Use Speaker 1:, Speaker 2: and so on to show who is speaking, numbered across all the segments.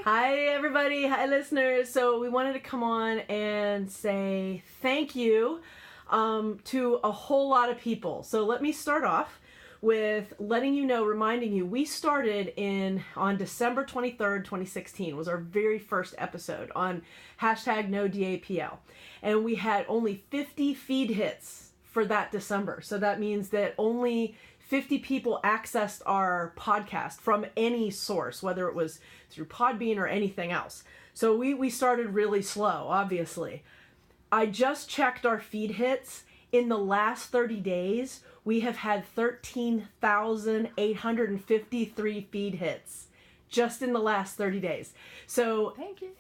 Speaker 1: Hi, everybody. Hi, listeners. So we wanted to come on and say thank you to a whole lot of people. So let me start off with letting you know, reminding you, we started on December 23rd, 2016 was our very first episode on #NoDAPL. And we had only 50 feed hits for that December. So that means that only 50 people accessed our podcast from any source, whether it was through Podbean or anything else. So we started really slow, obviously. I just checked our feed hits. In the last 30 days, we have had 13,853 feed hits just in the last 30 days. So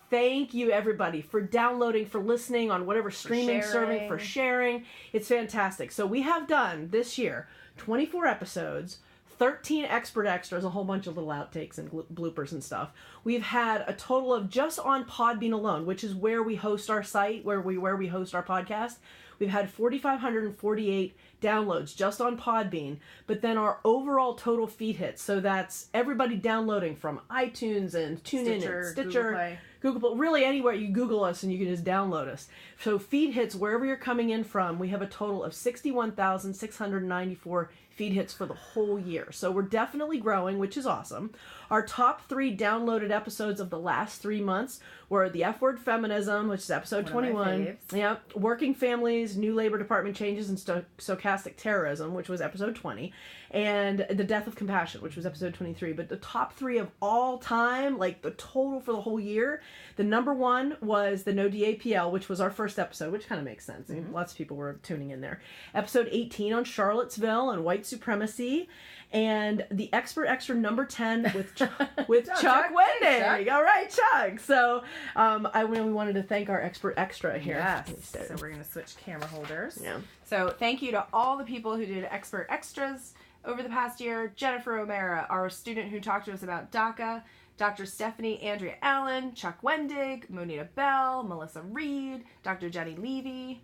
Speaker 1: thank you everybody for downloading, for listening on whatever streaming service, for sharing. It's fantastic. So we have done this year 24 episodes, 13 expert extras, a whole bunch of little outtakes and bloopers and stuff. We've had a total of, just on Podbean alone, which is where we host our site, where we host our podcast, we've had 4,548 downloads just on Podbean, but then our overall total feed hits, so that's everybody downloading from iTunes and TuneIn and Stitcher, Google Play, really anywhere you Google us and you can just download us. So feed hits, wherever you're coming in from, we have a total of 61,694 feed hits for the whole year. So we're definitely growing, which is awesome. Our top 3 downloaded episodes of the last 3 months were The F Word Feminism, which is episode 21. Yeah, Working Families, New Labor Department Changes, and Stochastic Terrorism, which was episode 20. And The Death of Compassion, which was episode 23. But the top 3 of all time, like the total for the whole year, the number 1 was the No DAPL, which was our first episode, which kind of makes sense. I mean, lots of people were tuning in there. Episode 18 on Charlottesville and white supremacy. And the expert extra number 10 with Chuck Wendig. All right, Chuck. So we wanted to thank our expert extra here.
Speaker 2: Yes. So we're going to switch camera holders.
Speaker 1: Yeah.
Speaker 2: So thank you to all the people who did expert extras over the past year. Jennifer O'Mara, our student who talked to us about DACA, Dr. Stephanie Andrea Allen, Chuck Wendig, Monita Bell, Melissa Reed, Dr. Jenny Levy,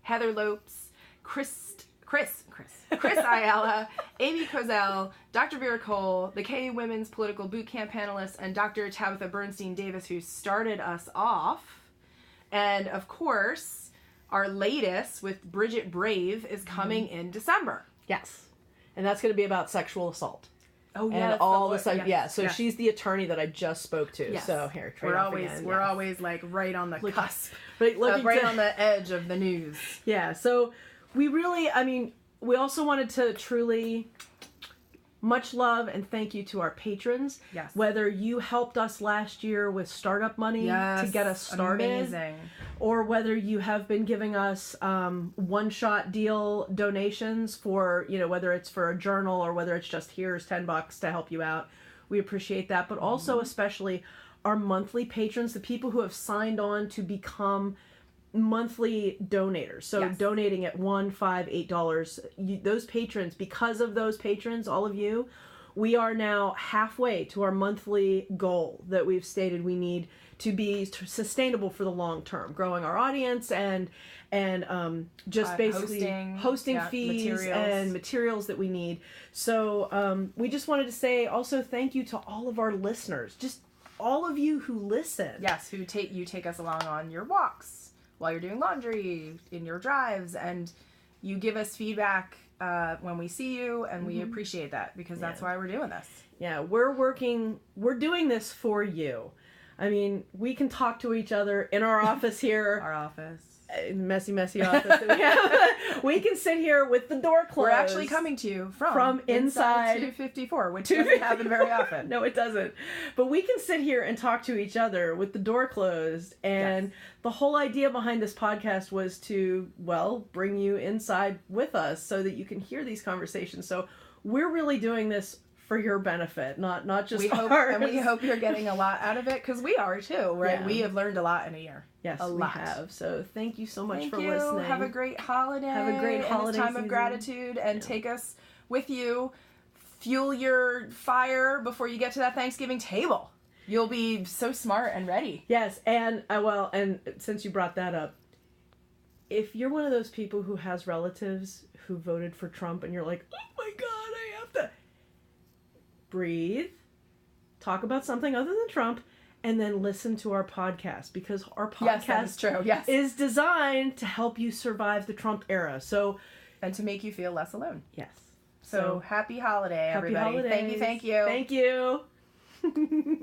Speaker 2: Heather Lopes, Chris Ayala, Amy Kozel, Dr. Vera Cole, the KU Women's Political Bootcamp panelists, and Dr. Tabitha Bernstein Davis, who started us off. And of course, our latest with Bridget Brave is coming in December.
Speaker 1: Yes. And that's going to be about sexual assault.
Speaker 2: Oh yeah,
Speaker 1: and all the stuff. Yeah, so
Speaker 2: yes.
Speaker 1: She's the attorney that I just spoke to.
Speaker 2: Yes.
Speaker 1: So here,
Speaker 2: we're always like right on the cusp,
Speaker 1: right
Speaker 2: on the edge of the news.
Speaker 1: Yeah, so we really, we also wanted to truly much love and thank you to our patrons.
Speaker 2: Yes.
Speaker 1: Whether you helped us last year with startup money to get us started.
Speaker 2: Amazing.
Speaker 1: Or whether you have been giving us one-shot deal donations for, whether it's for a journal or whether it's just here's $10 to help you out. We appreciate that. But also especially our monthly patrons, the people who have signed on to become monthly donators. So donating at $1, $5, $8. Those patrons, because of those patrons, all of you, we are now halfway to our monthly goal that we've stated we need to be sustainable for the long term, growing our audience and just basically hosting fees and materials that we need. So we just wanted to say also thank you to all of our listeners, just all of you who listen.
Speaker 2: Yes, who take us along on your walks, while you're doing laundry, in your drives, and you give us feedback when we see you, and we appreciate that because that's why we're doing this.
Speaker 1: Yeah, we're doing this for you. We can talk to each other in our office here.
Speaker 2: Our office.
Speaker 1: Messy office that we have. We can sit here with the door closed.
Speaker 2: We're actually coming to you from inside 254, which doesn't happen very often.
Speaker 1: No, it doesn't. But we can sit here and talk to each other with the door closed. And the whole idea behind this podcast was to, bring you inside with us so that you can hear these conversations. So we're really doing this for your benefit, not just ours.
Speaker 2: And we hope you're getting a lot out of it, because we are too, right? Yeah. We have learned a lot in a year.
Speaker 1: Yes, we have. So thank you so much for
Speaker 2: listening. Have a great holiday.
Speaker 1: Have a great holiday
Speaker 2: time of gratitude, and take us with you. Fuel your fire before you get to that Thanksgiving table. You'll be so smart and ready.
Speaker 1: Yes, and and since you brought that up, if you're one of those people who has relatives who voted for Trump and you're like, oh my God, I have to breathe, talk about something other than Trump, and then listen to our podcast, because our podcast
Speaker 2: is true. Yes.
Speaker 1: is designed to help you survive the Trump era. So,
Speaker 2: and to make you feel less alone.
Speaker 1: Yes.
Speaker 2: So happy holiday, everybody.
Speaker 1: Happy holidays.
Speaker 2: Thank you.
Speaker 1: Thank you.